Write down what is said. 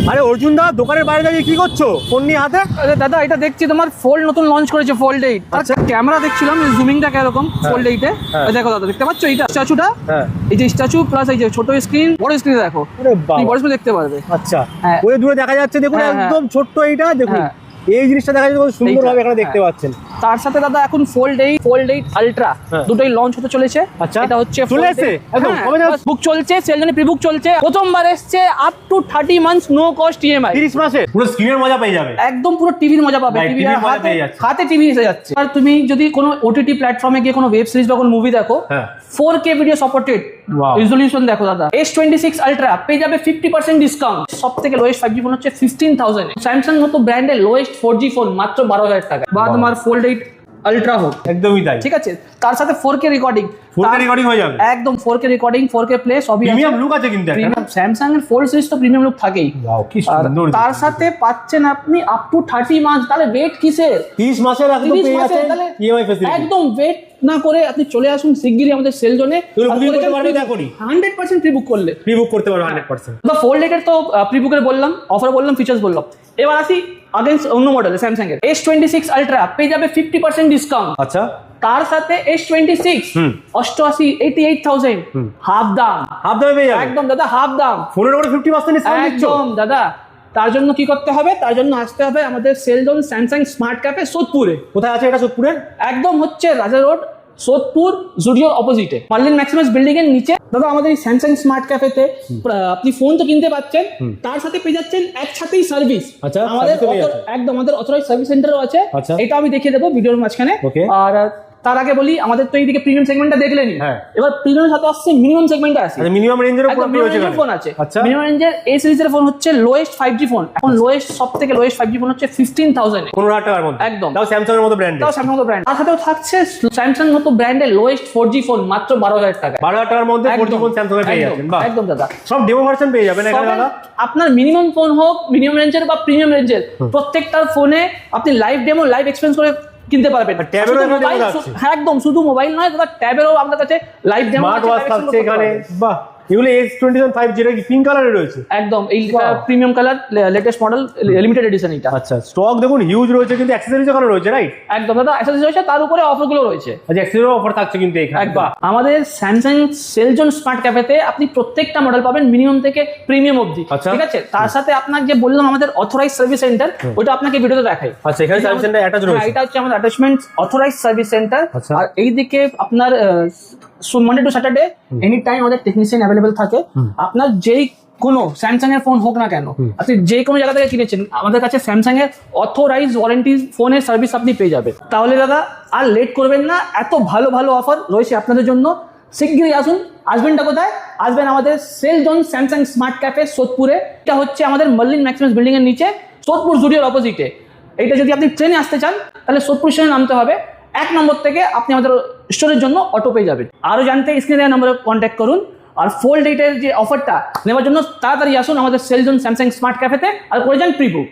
আরে অর্জুন দা, দোকানের বাইরে দাঁড়িয়ে কি করছো? ফোন নিয়ে হাতে? আরে দাদা, এটা দেখছি তোমার ফোল্ড নতুন লঞ্চ করেছে, ফোল্ড 8। আচ্ছা, ক্যামেরা দেখছিলাম, জুমিংটা কিরকম ফোল্ড 8 এ। দেখো দাদা, দেখতে পাচ্ছ এইটা স্ট্যাচুটা? হ্যাঁ, এই যে স্ট্যাচু প্লাস এই যে ছোট স্ক্রিন, বড় স্ক্রিন দেখো, আরে বাবা, তুমি বড় স্ক্রিন দেখতে পারবে। আচ্ছা, হ্যাঁ। ওই দূরে দেখা যাচ্ছে, দেখুন হ্যাঁ, হ্যাঁ। একদম ছোট্ট এইটা, দেখুন হ্যাঁ। এই জিনিসটা দেখা যাচ্ছে কত সুন্দর ভাবে এখানে দেখতে হ্যাঁ। পাচ্ছেন। তার সাথে দাদা এখন ফোল্ড 8 আলট্রা হ্যাঁ। দুটোই লঞ্চ হতে চলেছে। আচ্ছা, এটা হচ্ছে চলে এসেছে একদম, কবে যাচ্ছে? বুক চলছে, সেল জন্য প্রি বুক চলছে। প্রথমবার এসেছে up to 30 months no cost EMI. 30 মাসে পুরো স্ক্রিনের মজা পেয়ে যাবে, একদম পুরো টিভির মজা পাবে। Right, টিভি TV র মজা পেয়ে যাচ্ছে। হাতে টিভি এসে যাচ্ছে। আর তুমি যদি কোনো ওটিটি প্ল্যাটফর্মে গিয়ে কোনো ওয়েব সিরিজ বা কোনো মুভি দেখো, হ্যাঁ। 4K video supported Wow. Resolution দেখো দাদা। S26 আলট্রা পেয়ে যাবে 50% ডিসকাউন্ট। সবথেকে লোয়েস্ট 5G ফোন হচ্ছে 15,000 এ। স্যামসাং মতো ব্র্যান্ডের লোয়েস্ট 4G ফোন মাত্র 12,000 টাকা। বা Wow. তোমার ফোল্ড 8 আলট্রা হোক, একদমই তাই। ঠিক আছে। তার সাথে 4K রেকর্ডিং, 4K রেকর্ডিং হয়ে যাবে, একদম 4K রেকর্ডিং, 4K প্লে সবই আছে। প্রিমিয়াম লুক আছে কিন্তু একটা। প্রিমিয়াম স্যামসাং এর ফোল্ড সিরিজ তো প্রিমিয়াম লুক থাকেই। ওয়াও, কি আর সুন্দর। তার সাথে পাচ্ছেন আপনি আপ টু 30 মাস। তাহলে ওয়েট কিসের? 30 মাসের একদম 30 পেয়ে মাসে যাচ্ছেন তাহলে ইএমআই ফ্যাসিলিটি। একদম ওয়েট না করে আপনি চলে আসুন শিগগিরই আমাদের সেল জোনে। বুকিং করতে পারবেন এখনই 100% প্রি বুক করলে। প্রি বুক করতে পারবেন 100%। তো ফোল্ড 8 এর তো প্রি বুকের বললাম, অফার বললাম, ফিচার্স বললাম। এবার আসি अगेंस्ट অন্য মডেল স্যামসাং এর S26 আলট্রা পেয়ে যাবে 50% ডিসকাউন্ট। আচ্ছা, তার সাথে S26 88 88,000 হাফ দাম। হাফ দামে পেয়ে যাবেন একদম দাদা, হাফ দাম। ফোনের উপরে 50% ডিসকাউন্ট দিচ্ছ। একদম দাদা। তার জন্য কি করতে হবে? তার জন্য আসতে হবে আমাদের Cell Zone Samsung Smart Cafe সোদপুরে। কোথায় আছে এটা? সোদপুরের একদম হচ্ছে রাজা রোড, সোদপুর জুডিওর অপোজিটে, মার্লিন ম্যাক্সিমাস বিল্ডিং এর নিচে। দাদা আমাদের এই স্যামসাং স্মার্ট ক্যাফেতে আপনি ফোন তো কিনতে পাচ্ছেন, তার সাথে পেয়ে যাচ্ছেন একসাথেই সার্ভিস। আচ্ছা, আমাদের service ও পেয়ে যাচ্ছে। একদম আমাদের অথরাইজ সার্ভিস সেন্টারও আছে। আচ্ছা। এটা আমি দেখিয়ে দেবো ভিডিওর মাঝখানে। Okay. আর তার আগে বলি, আমাদের তো এইদিকে প্রিমিয়াম সেগমেন্টটা দেখলেনি। হ্যাঁ। এবার প্রিমিয়ামের সাথে আসছে মিনিমাম সেগমেন্টে আসছে। আচ্ছা, মিনিমাম রেঞ্জের উপর রয়েছে এখানে ফোন আছে। আচ্ছা, মিনিমাম রেঞ্জের এই সিরিজের ফোন হচ্ছে লোয়েস্ট 5G ফোন। এখন লোয়েস্ট, সবথেকে লোয়েস্ট 5G ফোন হচ্ছে 15,000 এ। 15,000 টাকার মধ্যে একদম। তাও স্যামসাং এর মতো ব্র্যান্ড, তাও স্যামসাং মতো ব্র্যান্ড। তার সাথেও থাকছে স্যামসাং মতো ব্র্যান্ডের লোয়েস্ট 4G ফোন মাত্র 12,000 টাকা। 12,000 টাকার মধ্যে 4G একদম, ফোন স্যামসাং এর পেয়ে একদম, যাচ্ছেন। বাহ, একদম দাদা। সব ডেমো ভার্সন পেয়ে যাবেন এখানে তবে দাদা। আপনার মিনিমাম ফোন হোক, মিনিমাম রেঞ্জের বা প্রিমিয়াম রেঞ্জের, প্রত্যেকটার ফোনে আপনি লাইভ ডেমো, লাইভ এক্সপেরিয়েন্স করে কিনতে পারবেন। ট্যাবেরও শুধু এখানে মোবাইল, demo থাকছে। হ্যাঁ একদম, শুধু মোবাইল নয় দাদা, ট্যাবেরও আপনার কাছে লাইভ ডেমো স্মার্ট ওয়াচ থাকছে এখানে। বাহ, এগুলো S27 5G এর কি পিঙ্ক কালারে রয়েছে? একদম এই Wow. Premium colour, latest model, limited edition এটা। আচ্ছা, স্টক দেখুন হিউজ রয়েছে, কিন্তু অ্যাকসেসরিজ এখানে রয়েছে, রাইট? একদম দাদা, অ্যাক্সেসরিজ রয়েছে, তার উপরে অফারগুলো রয়েছে। আচ্ছা, অ্যাকসেসরিজ অফার থাকছে কিন্তু এখানে। একদম। আমাদের স্যামসাং সেলজন স্মার্ট ক্যাফেতে আপনি প্রত্যেকটা মডেল পাবেন মিনিমাম থেকে প্রিমিয়াম অবধি, আচ্ছা। ঠিক আছে। তার সাথে আপনাকে যে বললাম আমাদের অথরাইজ সার্ভিস সেন্টার, ওটা আপনাকে ভিডিওতে দেখাই। আচ্ছা, এখানে সার্ভিস সেন্টার অ্যাটাচ হ্যাঁ, রয়েছে। এটা হচ্ছে আমাদের অ্যাটাচমেন্ট অথরাইজ সার্ভিস সেন্টার। আচ্ছা। আর এইদিকে আপনার Monday to Saturday any time আমাদের টেকনিশিয়ান অ্যাভেলেবেল থাকে। আপনার যেই কোনো স্যামসাং এর ফোন হোক না কেন, আপনি যে কোনো জায়গা থেকে কিনেছেন, আমাদের কাছে স্যামসাং এর অথরাইজ ওয়ারেন্টি ফোনের সার্ভিস আপনি পেয়ে যাবেন। তাহলে দাদা আর লেট করবেন না, এত ভালো ভালো অফার রয়েছে আপনাদের জন্য। শিগগিরই আসুন। আসবেনটা কোথায়? আসবেন আমাদের Cell Zone Samsung Smart Cafe সোদপুরে। এটা হচ্ছে আমাদের মার্লিন ম্যাক্সিমাস বিল্ডিং এর নিচে, সোদপুর জুডিওর অপোজিটে। এটা যদি আপনি ট্রেনে আসতে চান, তাহলে সোদপুর স্টেশনে নামতে হবে। 1 নম্বর থেকে আপনি আমাদের স্টোরের জন্য অটো পেয়ে যাবেন। আরও জানতে স্ক্রিনে দেওয়া নম্বরে কন্ট্যাক্ট করুন। আর ফোল্ড 8 এর যে অফারটা নেওয়ার জন্য তাড়াতাড়ি আসুন আমাদের সেল জোন স্যামসাং স্মার্ট ক্যাফেতে, আর করে যান প্রি বুক।